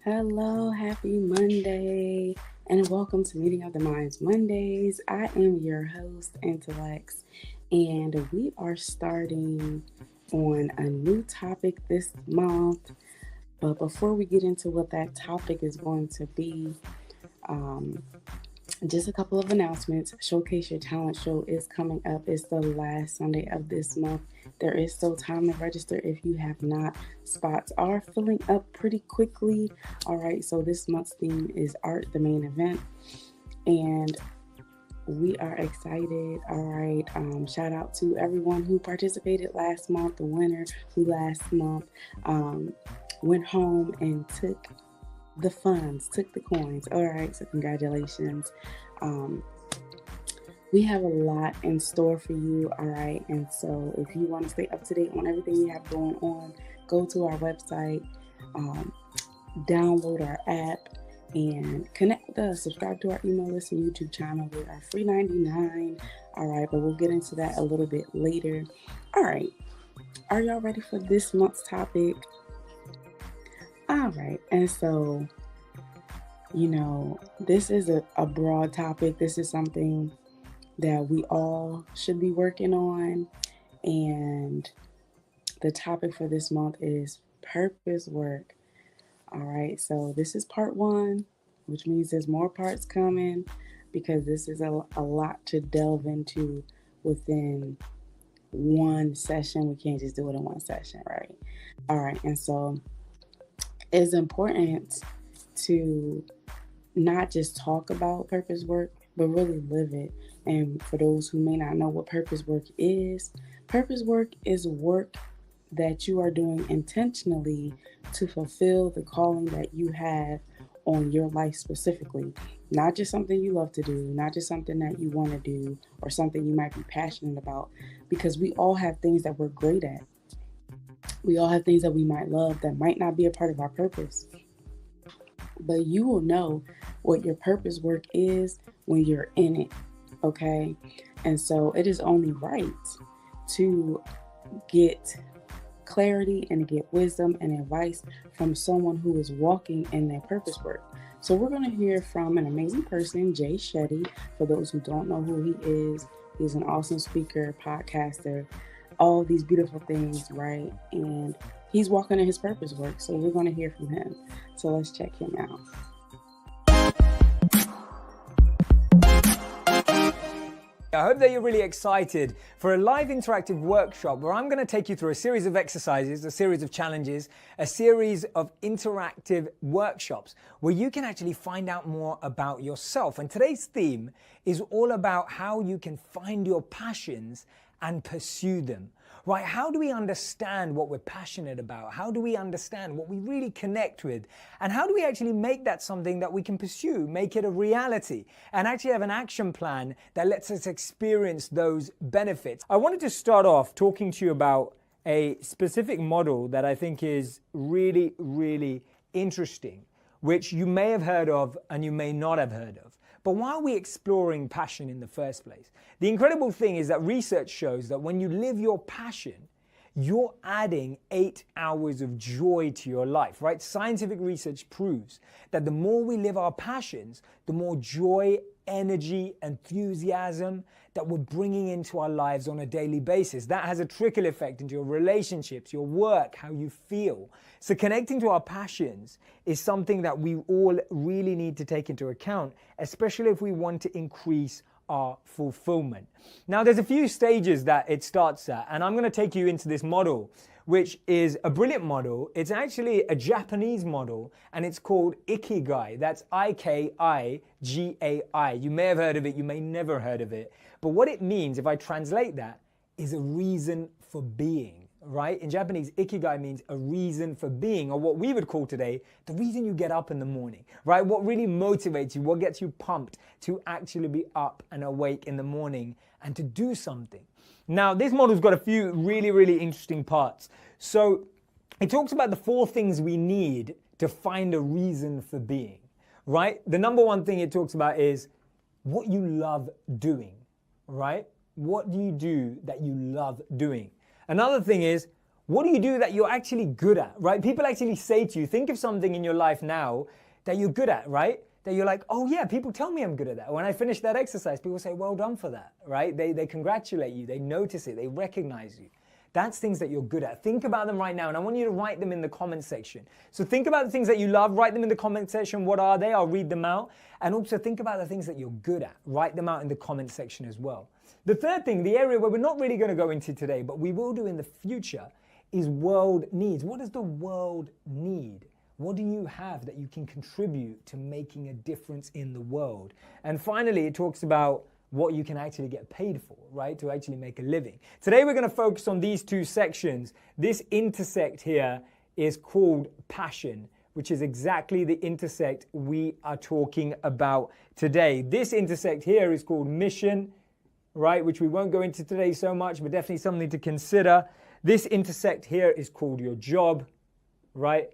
Hello, happy Monday, and welcome to Meeting of the Minds Mondays. I am your host, Intellects, and we are starting on a new topic this month. But before we get into what that topic is going to be, um, just a couple of announcements. Showcase Your Talent show is coming up. It's the last Sunday of this month. There is still time to register if you have not. Spots are filling up pretty quickly. All right, so this month's theme is art, the main event. And we are excited. All right. Shout out to everyone who participated last month, the winner who last month um, went home and took the funds, took the coins. All right, so congratulations. Um, we have a lot in store for you. All right, and so if you want to stay up to date on everything we have going on, go to our website, um, download our app, and connect with us. Subscribe to our email list and YouTube channel. We are free 99. All right, but we'll get into that a little bit later. All right, are y'all ready for this month's topic? All right, and so this is a broad topic. This is something that we all should be working on. And the topic for this month is purpose work. All right, so this is part one, which means there's more parts coming because this is a lot to delve into within one session. We can't just do it in one session, right? All right, and so it's important to not just talk about purpose work, but really live it. And for those who may not know what purpose work is work that you are doing intentionally to fulfill the calling that you have on your life specifically. Not just something you love to do, not just something that you want to do or something you might be passionate about, because we all have things that we're great at. We all have things that we might love that might not be a part of our purpose. But you will know what your purpose work is when you're in it, okay? And so it is only right to get clarity and to get wisdom and advice from someone who is walking in their purpose work. So we're going to hear from an amazing person, Jay Shetty. For those who don't know who he is, he's an awesome speaker, podcaster, all these beautiful things, right? And he's walking in his purpose work. So we're going to hear from him. So let's check him out. I hope that you're really excited for a live interactive workshop where I'm going to take you through a series of exercises, a series of challenges, a series of interactive workshops where you can actually find out more about yourself. And today's theme is all about how you can find your passions and pursue them. Right? How do we understand what we're passionate about? How do we understand what we really connect with? And how do we actually make that something that we can pursue, make it a reality, and actually have an action plan that lets us experience those benefits? I wanted to start off talking to you about a specific model that I think is really, really interesting, which you may have heard of and you may not have heard of. But why are we exploring passion in the first place? The incredible thing is that research shows that when you live your passion, you're adding 8 hours of joy to your life, right? Scientific research proves that the more we live our passions, the more joy, energy, enthusiasm that we're bringing into our lives on a daily basis. That has a trickle effect into your relationships, your work, how you feel. So connecting to our passions is something that we all really need to take into account, especially if we want to increase our fulfillment. Now, there's a few stages that it starts at, and I'm going to take you into this model, which is a brilliant model. It's actually a Japanese model, and it's called Ikigai. That's Ikigai. You may have heard of it, you may never heard of it. But what it means, if I translate that, is a reason for being. Right? In Japanese, ikigai means a reason for being, or what we would call today, the reason you get up in the morning, right? What really motivates you, what gets you pumped to actually be up and awake in the morning and to do something. Now, this model's got a few really, really interesting parts. So it talks about the 4 things we need to find a reason for being, right? The number one thing it talks about is what you love doing, right? What do you do that you love doing? Another thing is, What do you do that you're actually good at, right? People actually say to you, think of something in your life now that you're good at, right? That you're like, oh yeah, people tell me I'm good at that. When I finish that exercise, people say, well done for that, right? They congratulate you, they notice it, they recognize you. That's things that you're good at. Think about them right now, and I want you to write them in the comment section. So think about the things that you love, write them in the comment section. What are they? I'll read them out. And also think about the things that you're good at. Write them out in the comment section as well. The third thing, the area where we're not really going to go into today, but we will do in the future, is world needs. What does the world need? What do you have that you can contribute to making a difference in the world? And finally, it talks about what you can actually get paid for, right? To actually make a living. Today, we're going to focus on these two sections. This intersect here is called passion, which is exactly the intersect we are talking about today. This intersect here is called mission, right? Which we won't go into today so much, but definitely something to consider. This intersect here is called your job, right?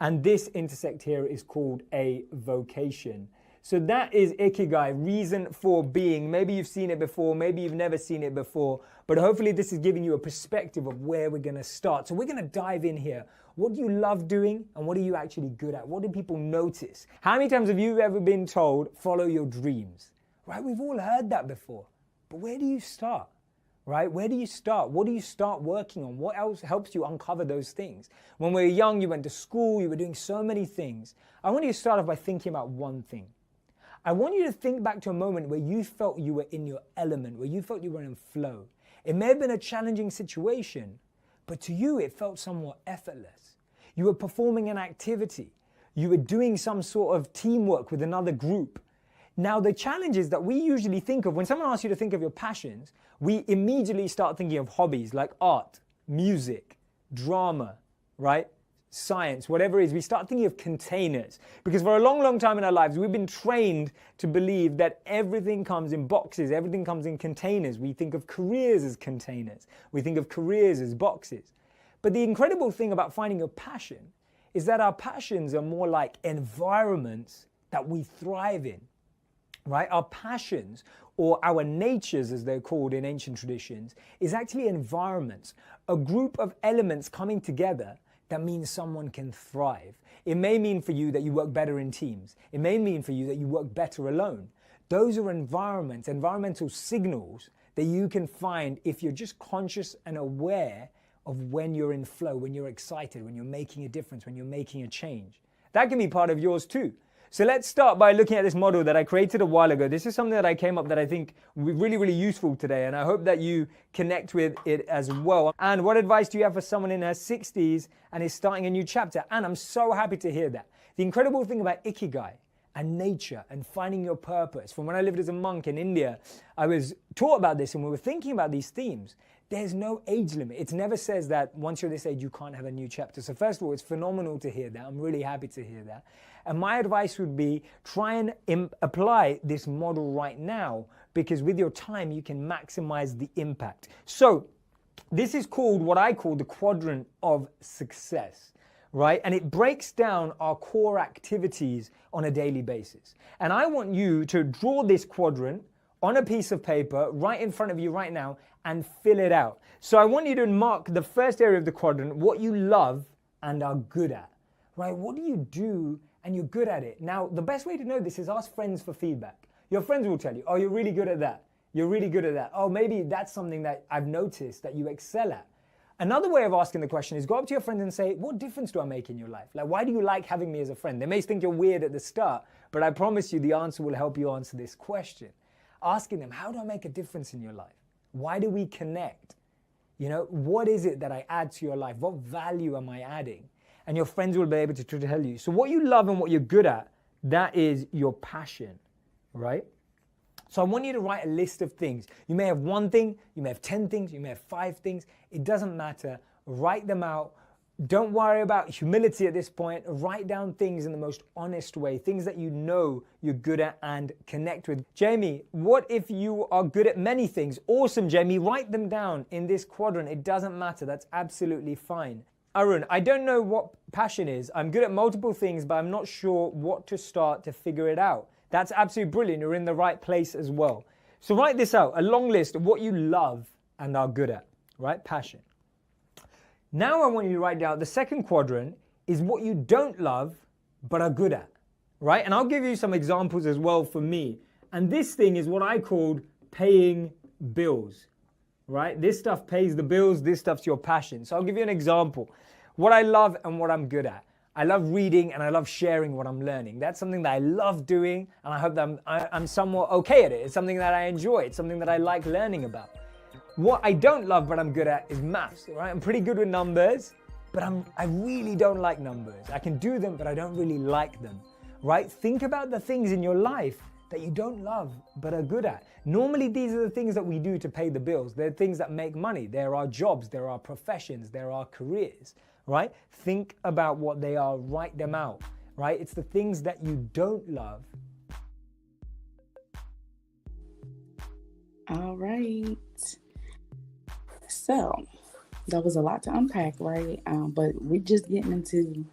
And this intersect here is called a vocation. So that is Ikigai, reason for being. Maybe you've seen it before, maybe you've never seen it before, but hopefully this is giving you a perspective of where we're going to start. So we're going to dive in here. What do you love doing and what are you actually good at? What do people notice? How many times have you ever been told, follow your dreams? Right? We've all heard that before. But where do you start? Right? Where do you start? What do you start working on? What else helps you uncover those things? When we were young, you went to school, you were doing so many things. I want you to start off by thinking about one thing. I want you to think back to a moment where you felt you were in your element, where you felt you were in flow. It may have been a challenging situation, but to you it felt somewhat effortless. You were performing an activity. You were doing some sort of teamwork with another group. Now, the challenges that we usually think of, when someone asks you to think of your passions, we immediately start thinking of hobbies like art, music, drama, right? Science, whatever it is. We start thinking of containers. Because for a long, long time in our lives, we've been trained to believe that everything comes in boxes, everything comes in containers. We think of careers as containers. We think of careers as boxes. But the incredible thing about finding your passion is that our passions are more like environments that we thrive in. Right? Our passions, or our natures as they're called in ancient traditions, is actually environments, a group of elements coming together that means someone can thrive. It may mean for you that you work better in teams. It may mean for you that you work better alone. Those are environments, environmental signals that you can find if you're just conscious and aware of when you're in flow, when you're excited, when you're making a difference, when you're making a change. That can be part of yours too. So let's start by looking at this model that I created a while ago. This is something that I came up that I think will be really, really useful today, and I hope that you connect with it as well. And what advice do you have for someone in her 60s and is starting a new chapter? And I'm so happy to hear that. The incredible thing about Ikigai and nature and finding your purpose, from when I lived as a monk in India, I was taught about this and we were thinking about these themes. There's no age limit. It never says that once you're this age, you can't have a new chapter. So first of all, it's phenomenal to hear that. I'm really happy to hear that. And my advice would be try and apply this model right now, because with your time, you can maximize the impact. So this is called what I call the quadrant of success, right? And it breaks down our core activities on a daily basis. And I want you to draw this quadrant on a piece of paper right in front of you right now and fill it out. So I want you to mark the first area of the quadrant, what you love and are good at, right? What do you do and you're good at it? Now, the best way to know this is ask friends for feedback. Your friends will tell you, oh, you're really good at that. You're really good at that. Oh, maybe that's something that I've noticed that you excel at. Another way of asking the question is go up to your friends and say, what difference do I make in your life? Like, why do you like having me as a friend? They may think you're weird at the start, but I promise you the answer will help you answer this question. Asking them, how do I make a difference in your life? Why do we connect? You know, what is it that I add to your life? What value am I adding? And your friends will be able to tell you. So what you love and what you're good at, that is your passion, right? So I want you to write a list of things. You may have one thing, you may have 10 things, you may have 5 things. It doesn't matter. Write them out. Don't worry about humility at this point. Write down things in the most honest way, things that you know you're good at and connect with. Jamie, what if you are good at many things? Awesome, Jamie. Write them down in this quadrant. It doesn't matter. That's absolutely fine. Arun, I don't know what passion is. I'm good at multiple things, but I'm not sure what to start to figure it out. That's absolutely brilliant. You're in the right place as well. So write this out, a long list of what you love and are good at, right? Passion. Now I want you to write down the second quadrant is what you don't love but are good at, right? And I'll give you some examples as well for me. And this thing is what I called paying bills, right? This stuff pays the bills, this stuff's your passion. So I'll give you an example. What I love and what I'm good at. I love reading and I love sharing what I'm learning. That's something that I love doing, and I hope that I'm somewhat okay at it. It's something that I enjoy. It's something that I like learning about. What I don't love but I'm good at is maths, right? I'm pretty good with numbers, but I really don't like numbers. I can do them, but I don't really like them, right? Think about the things in your life that you don't love but are good at. Normally, these are the things that we do to pay the bills. They're things that make money. There are jobs, there are professions, there are careers, right? Think about what they are, write them out, right? It's the things that you don't love. All right. So that was a lot to unpack, right? But we're just getting into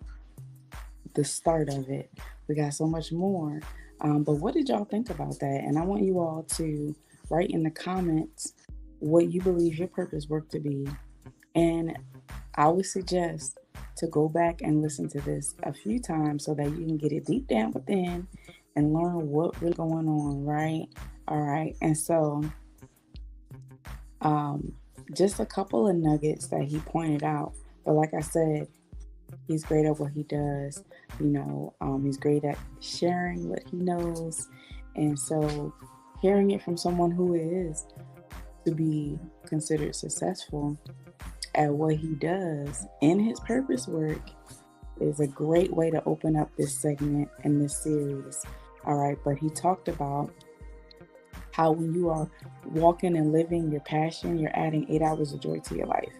the start of it. We got so much more. But what did y'all think about that? And I want you all to write in the comments what you believe your purpose work to be. And I would suggest to go back and listen to this a few times so that you can get it deep down within and learn what really going on, right? All right. And so just a couple of nuggets that he pointed out. But like I said, he's great at what he does. He's great at sharing what he knows. And so hearing it from someone who is to be considered successful at what he does in his purpose work is a great way to open up this segment in this series. All right, but he talked about how when you are walking and living your passion, you're adding 8 hours of joy to your life.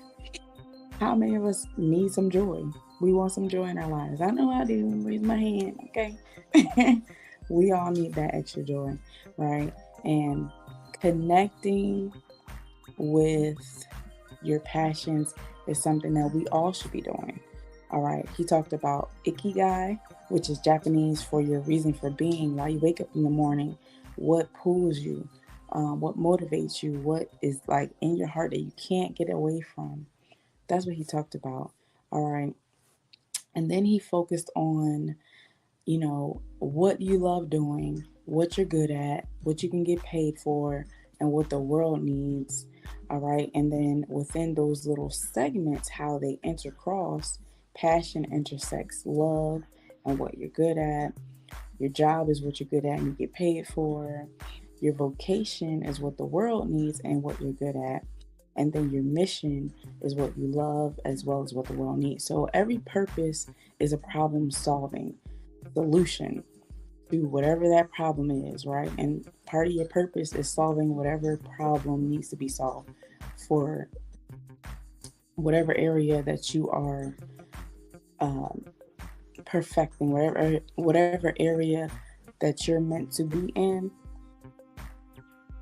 How many of us need some joy? We want some joy in our lives. I know I do. Raise my hand, okay? We all need that extra joy, right? And connecting with your passions is something that we all should be doing. All right. He talked about ikigai, which is Japanese for your reason for being. Why you wake up in the morning, what pulls you, what motivates you, what is like in your heart that you can't get away from. That's what he talked about. All right. And then he focused on, what you love doing, what you're good at, what you can get paid for, and what the world needs. All right. And then within those little segments, how they intercross, passion intersects love and what you're good at. Your job is what you're good at and you get paid for. Your vocation is what the world needs and what you're good at. And then your mission is what you love as well as what the world needs. So every purpose is a problem solving solution to whatever that problem is, right? And part of your purpose is solving whatever problem needs to be solved for whatever area that you are perfecting, whatever area that you're meant to be in.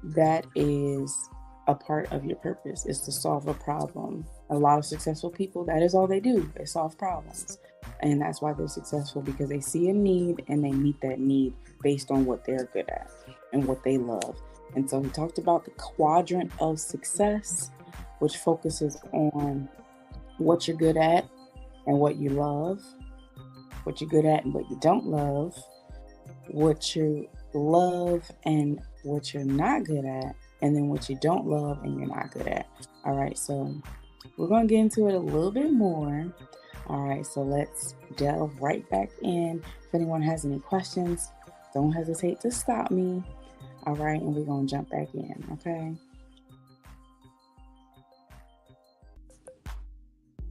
That is a part of your purpose, is to solve a problem. A lot of successful people, that is all they do, they solve problems. And that's why they're successful, because they see a need and they meet that need based on what they're good at and what they love. And so he talked about the quadrant of success, which focuses on what you're good at and what you love, what you're good at and what you don't love, what you love and what you're not good at, and then what you don't love and you're not good at. All right, so we're going to get into it a little bit more. All right, so let's delve right back in. If anyone has any questions, don't hesitate to stop me. All right, and we're going to jump back in, okay?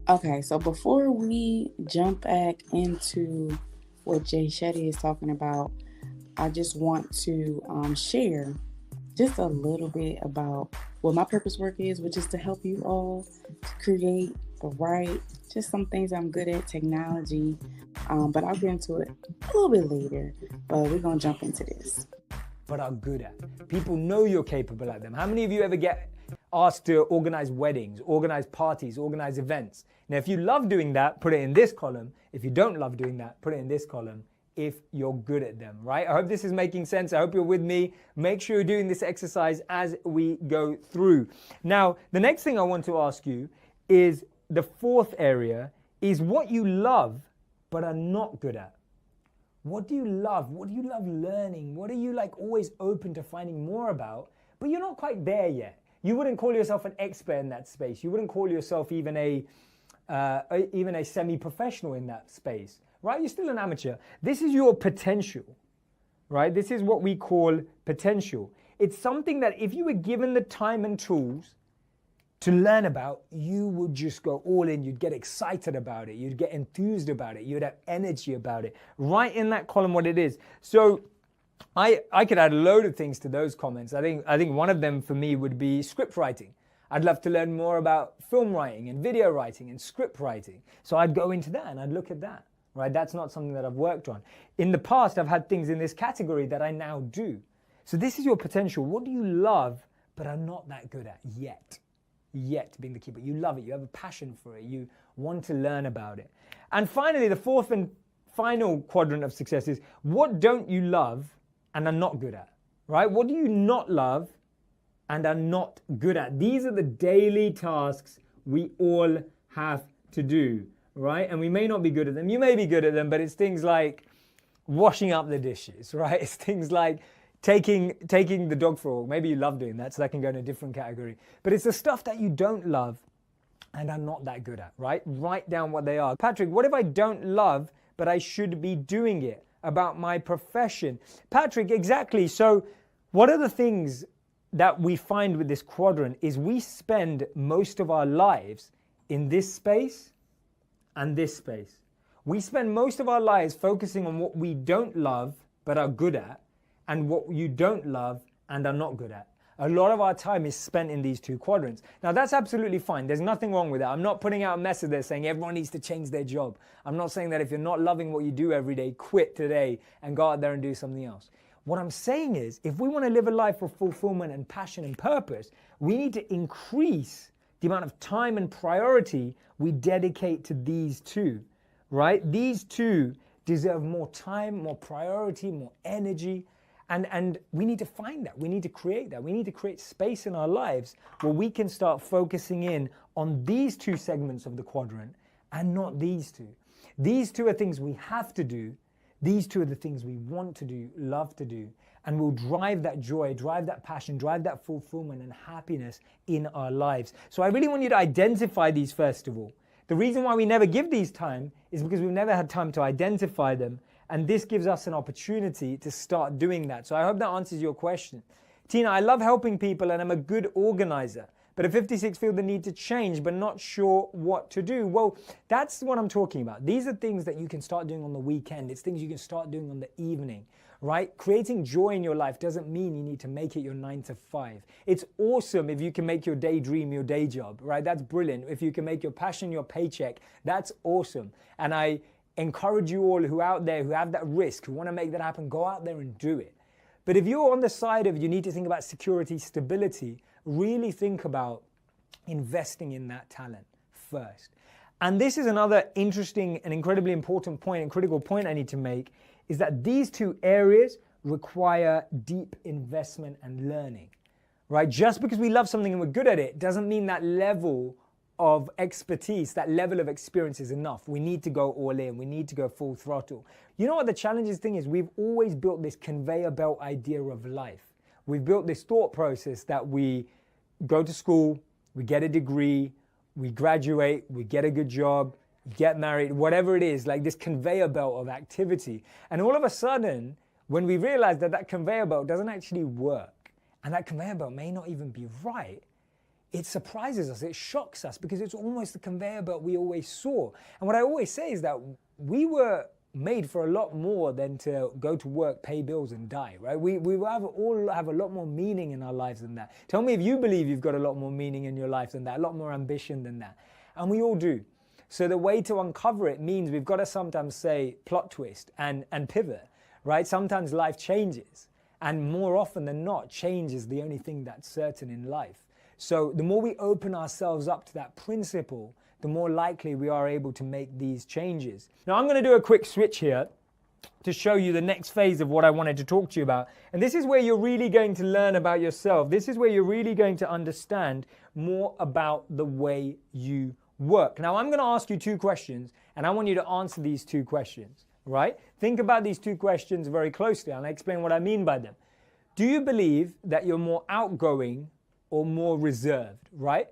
Okay, so before we jump back into what Jay Shetty is talking about, I just want to share just a little bit about what my purpose work is, which is to help you all to create the right, just some things I'm good at, technology, but I'll get into it a little bit later, but we're going to jump into this. But are good at. People know you're capable at them. How many of you ever get asked to organize weddings, organize parties, organize events? Now, if you love doing that, put it in this column. If you don't love doing that, put it in this column. If you're good at them, right? I hope this is making sense. I hope you're with me. Make sure you're doing this exercise as we go through. Now, the next thing I want to ask you is, the fourth area is what you love but are not good at. What do you love? What do you love learning? What are you like always open to finding more about, but you're not quite there yet? You wouldn't call yourself an expert in that space. You wouldn't call yourself even a semi-professional in that space, right? You're still an amateur. This is your potential, right? This is what we call potential. It's something that if you were given the time and tools to learn about, you would just go all in. You'd get excited about it. You'd get enthused about it. You'd have energy about it. Right in that column, what it is. So I could add a load of things to those comments. I think one of them for me would be script writing. I'd love to learn more about film writing and video writing and script writing. So I'd go into that and I'd look at that, right? That's not something that I've worked on. In the past, I've had things in this category that I now do. So this is your potential. What do you love but are not that good at yet? Yet being the key, but you love it. You have a passion for it. You want to learn about it. And finally, the fourth and final quadrant of success is what don't you love and are not good at, right? What do you not love and are not good at? These are the daily tasks we all have to do, right? And we may not be good at them. You may be good at them, but it's things like washing up the dishes, right? It's things like taking the dog for a walk. Maybe you love doing that, so that can go in a different category. But it's the stuff that you don't love and are not that good at, right? Write down what they are. Patrick, what if I don't love, but I should be doing it? About my profession. Patrick, exactly. So what are the things that we find with this quadrant is we spend most of our lives in this space and this space. We spend most of our lives focusing on what we don't love but are good at, and what you don't love and are not good at. A lot of our time is spent in these two quadrants. Now that's absolutely fine. There's nothing wrong with that. I'm not putting out a message there saying everyone needs to change their job. I'm not saying that if you're not loving what you do every day, quit today and go out there and do something else. What I'm saying is if we want to live a life of fulfillment and passion and purpose, we need to increase the amount of time and priority we dedicate to these two, right? These two deserve more time, more priority, more energy. And we need to find that. We need to create that. We need to create space in our lives where we can start focusing in on these two segments of the quadrant and not these two. These two are things we have to do. These two are the things we want to do, love to do, and will drive that joy, drive that passion, drive that fulfillment and happiness in our lives. So I really want you to identify these first of all. The reason why we never give these time is because we've never had time to identify them. And this gives us an opportunity to start doing that. So I hope that answers your question. Tina, I love helping people and I'm a good organizer, but at 56 feel the need to change but not sure what to do. Well, that's what I'm talking about. These are things that you can start doing on the weekend. It's things you can start doing on the evening, right? Creating joy in your life doesn't mean you need to make it your 9 to 5. It's awesome if you can make your daydream your day job, right? That's brilliant. If you can make your passion your paycheck, that's awesome. And I encourage you all who are out there who have that risk, who want to make that happen, go out there and do it. But if you're on the side of you need to think about security, stability, really think about investing in that talent first. And this is another interesting and incredibly important point and critical point I need to make is that these two areas require deep investment and learning, right? Just because we love something and we're good at it doesn't mean that level of expertise, that level of experience is enough. We need to go all in. We need to go full throttle. You know what the challenging thing is? We've always built this conveyor belt idea of life. We've built this thought process that we go to school, we get a degree, we graduate, we get a good job, get married, whatever it is, like this conveyor belt of activity. And all of a sudden, when we realize that that conveyor belt doesn't actually work, and that conveyor belt may not even be right, it surprises us, it shocks us because it's almost the conveyor belt we always saw. And what I always say is that we were made for a lot more than to go to work, pay bills and die, right? We all have a lot more meaning in our lives than that. Tell me if you believe you've got a lot more meaning in your life than that, a lot more ambition than that. And we all do. So the way to uncover it means we've got to sometimes say plot twist and pivot, right? Sometimes life changes. And more often than not, change is the only thing that's certain in life. So the more we open ourselves up to that principle, the more likely we are able to make these changes. Now I'm going to do a quick switch here to show you the next phase of what I wanted to talk to you about. And this is where you're really going to learn about yourself. This is where you're really going to understand more about the way you work. Now, I'm going to ask you two questions, and I want you to answer these two questions, right? Think about these two questions very closely, and I'll explain what I mean by them. Do you believe that you're more outgoing or more reserved, right?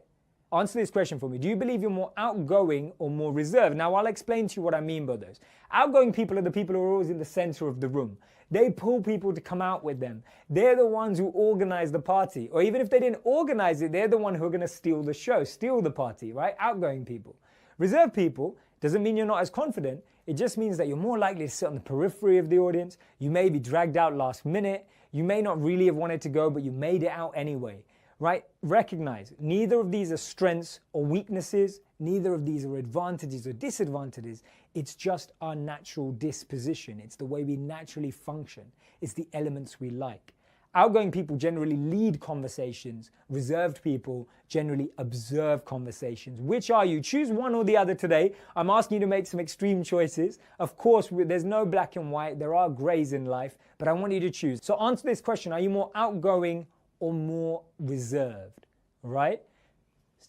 Answer this question for me. Do you believe you're more outgoing or more reserved? Now, I'll explain to you what I mean by those. Outgoing people are the people who are always in the center of the room. They pull people to come out with them. They're the ones who organize the party. Or even if they didn't organize it, they're the one who are going to steal the show, steal the party, right? Outgoing people. Reserved people doesn't mean you're not as confident. It just means that you're more likely to sit on the periphery of the audience. You may be dragged out last minute. You may not really have wanted to go, but you made it out anyway. Right? Recognize neither of these are strengths or weaknesses. Neither of these are advantages or disadvantages. It's just our natural disposition. It's the way we naturally function. It's the elements we like. Outgoing people generally lead conversations. Reserved people generally observe conversations. Which are you? Choose one or the other today. I'm asking you to make some extreme choices. Of course, there's no black and white. There are grays in life, but I want you to choose. So answer this question. Are you more outgoing or more reserved, right?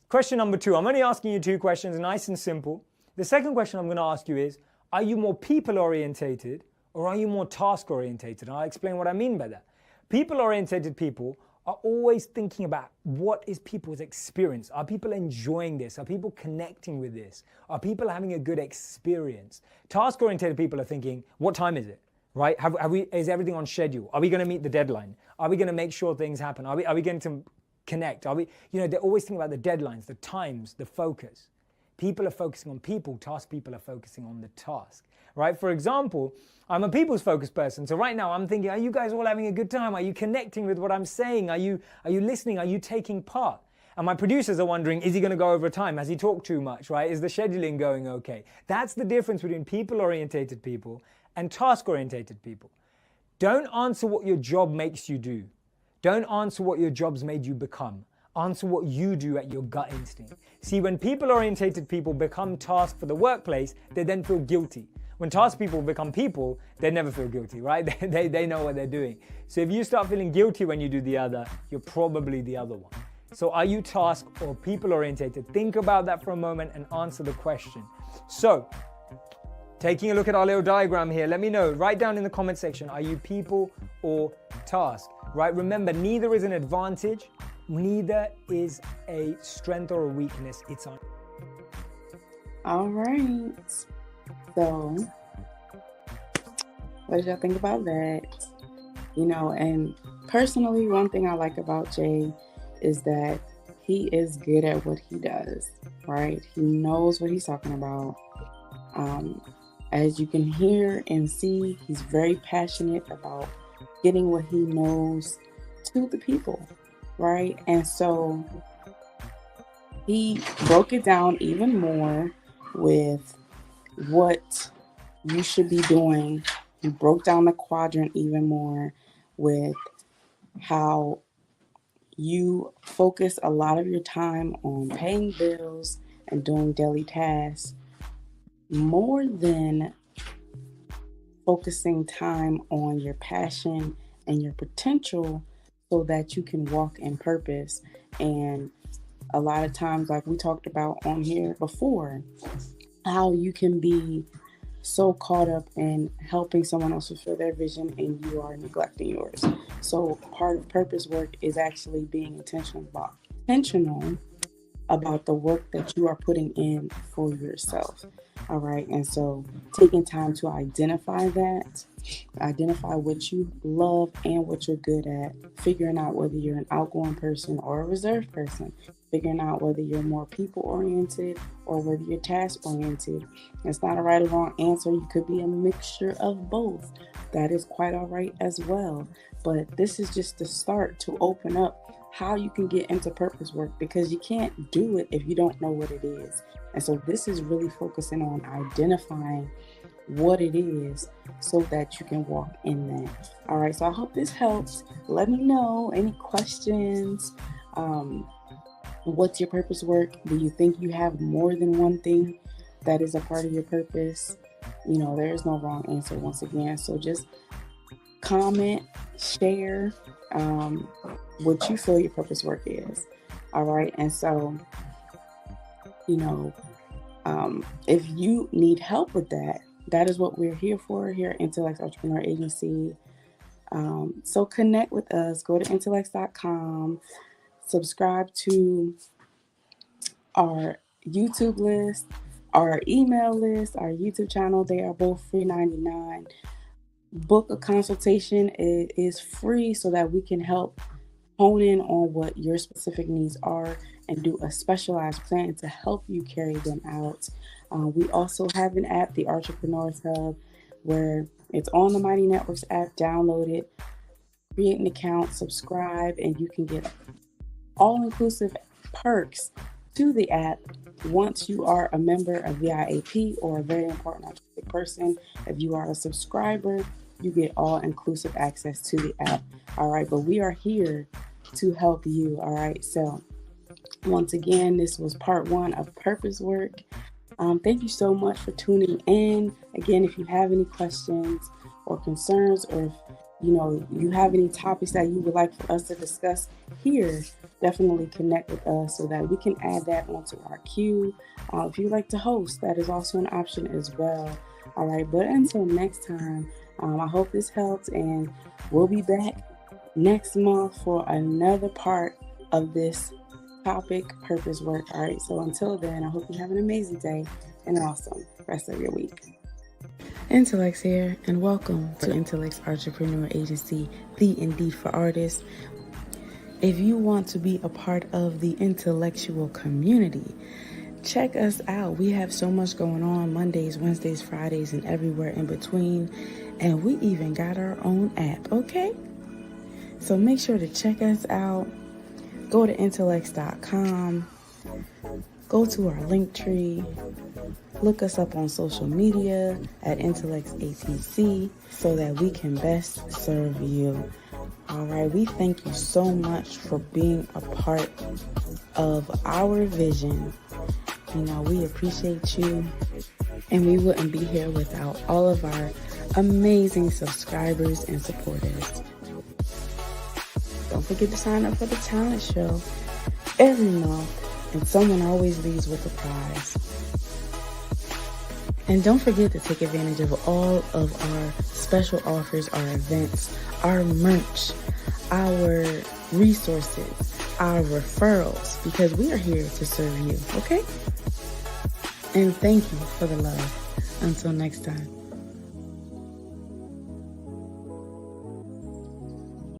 Question number 2, I'm only asking you 2 questions, nice and simple. The second question I'm going to ask you is, are you more people-orientated or are you more task-orientated? And I'll explain what I mean by that. People-orientated people are always thinking about what is people's experience. Are people enjoying this? Are people connecting with this? Are people having a good experience? Task-orientated people are thinking, what time is it? Right? Is everything on schedule? Are we going to meet the deadline? Are we going to make sure things happen? Are we going to connect? They're always thinking about the deadlines, the times, the focus. People are focusing on people. Task people are focusing on the task, right? For example, I'm a people's focused person. So right now I'm thinking, are you guys all having a good time? Are you connecting with what I'm saying? Are you listening? Are you taking part? And my producers are wondering, is he going to go over time? Has he talked too much, right? Is the scheduling going okay? That's the difference between people-orientated people and task-orientated people. Don't answer what your job makes you do. Don't answer what your job's made you become. Answer what you do at your gut instinct. See, when people-orientated people become task for the workplace, they then feel guilty. When task people become people, they never feel guilty, right? They know what they're doing. So if you start feeling guilty when you do the other, you're probably the other one. So are you task or people-orientated? Think about that for a moment and answer the question. So, taking a look at our little diagram here, let me know. Write down in the comment section, are you people or task? Right? Remember, neither is an advantage, neither is a strength or a weakness. It's on. All right. So, what did y'all think about that? And personally, one thing I like about Jay is that he is good at what he does, right? He knows what he's talking about. As you can hear and see, he's very passionate about getting what he knows to the people, right? And so he broke it down even more with what you should be doing. He broke down the quadrant even more with how you focus a lot of your time on paying bills and doing daily tasks more than focusing time on your passion and your potential so that you can walk in purpose. And a lot of times, like we talked about on here before, how you can be so caught up in helping someone else fulfill their vision and you are neglecting yours. So part of purpose work is actually being intentional about the work that you are putting in for yourself. All right. And so taking time to identify what you love and what you're good at, figuring out whether you're an outgoing person or a reserved person, figuring out whether you're more people oriented or whether you're task oriented. It's not a right or wrong answer. You could be a mixture of both. That is quite all right as well. But this is just the start to open up how you can get into purpose work, because you can't do it if you don't know what it is. And so this is really focusing on identifying what it is so that you can walk in that. All right, so I hope this helps. Let me know any questions. What's your purpose work? Do you think you have more than one thing that is a part of your purpose? There is no wrong answer once again. So just comment, share what you feel your purpose work is. All right. And so, If you need help with that, that is what we're here for here at Intellect Entrepreneur Agency. So connect with us. Go to intellects.com, subscribe to our YouTube list, our email list, our YouTube channel. They are both free 99. Book a consultation. It is free so that we can help hone in on what your specific needs are and do a specialized plan to help you carry them out. We also have an app, the Artrepreneur Hub, where it's on the Mighty Networks app. Download it, create an account, subscribe, and you can get all-inclusive perks to the app once you are a member of VIAP or a very important artistic person. If you are a subscriber, you get all-inclusive access to the app. All right, but we are here to help you. All right, so once again, this was part 1 of Purpose Work. Thank you so much for tuning in. Again, if you have any questions or concerns, or if you have any topics that you would like for us to discuss here, definitely connect with us so that we can add that onto our queue. If you'd like to host, that is also an option as well. All right, but until next time, I hope this helped, and we'll be back next month for another part of this topic, Purpose Work. All right, so until then, I hope you have an amazing day and an awesome rest of your week. Intellects here, and welcome to Intellects Artrepreneur Agency, the Indeed for Artists. If you want to be a part of the intellectual community, check us out. We have so much going on Mondays, Wednesdays, Fridays, and everywhere in between. And we even got our own app, okay? So make sure to check us out. Go to intellects.com. Go to our link tree. Look us up on social media at IntellectsATC so that we can best serve you. All right, we thank you so much for being a part of our vision. We appreciate you, and we wouldn't be here without all of our amazing subscribers and supporters. Don't forget to sign up for the talent show every month, and someone always leaves with a prize. And don't forget to take advantage of all of our special offers, our events, our merch, our resources, our referrals, because we are here to serve you, okay? And thank you for the love. Until next time.